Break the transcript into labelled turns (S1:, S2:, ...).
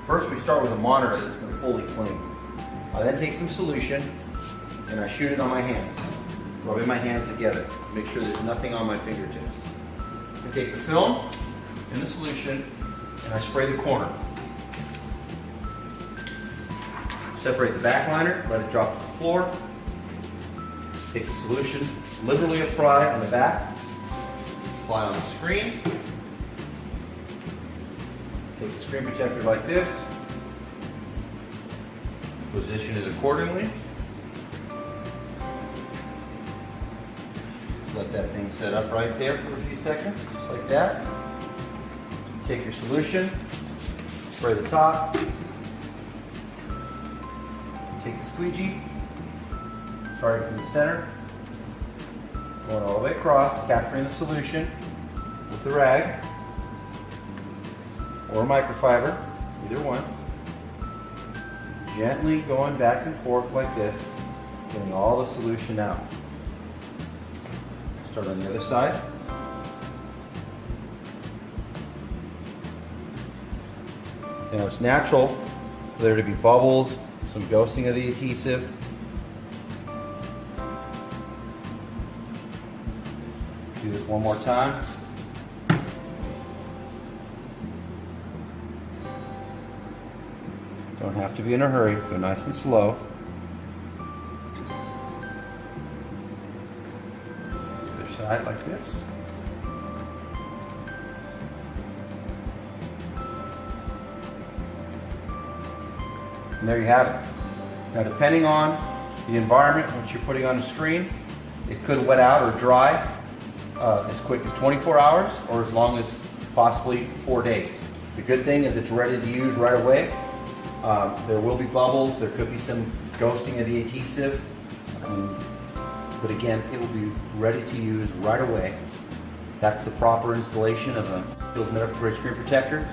S1: First we start with a monitor that's been fully cleaned. I then take some solution and I shoot it on my hands, rubbing my hands together. Make sure there's nothing on my fingertips. I take the film and the solution and I spray the corner. Separate the back liner, let it drop to the floor. Take the solution, liberally apply on the back, apply on the screen. Take the screen protector like this, position it accordingly. Just let that thing set up right there for a few seconds, just like that. Take your solution, spray the top, take the squeegee, starting from the center, going all the way across, capturing the solution with the rag or microfiber, either one. Gently going back and forth like this, getting all the solution out. Start on the other side. Now it's natural for there to be bubbles, some ghosting of the adhesive. Do this one more time. Don't have to be in a hurry, go nice and slow. Other side like this. And there you have it. Now depending on the environment which you're putting on the screen, it could wet out or dry as quick as 24 hours or as long as possibly 4 days. The good thing is it's ready to use right away. There will be bubbles, there could be some ghosting of the adhesive, but again, it will be ready to use right away. That's the proper installation of a LifeShield Medical Grade Screen Protector.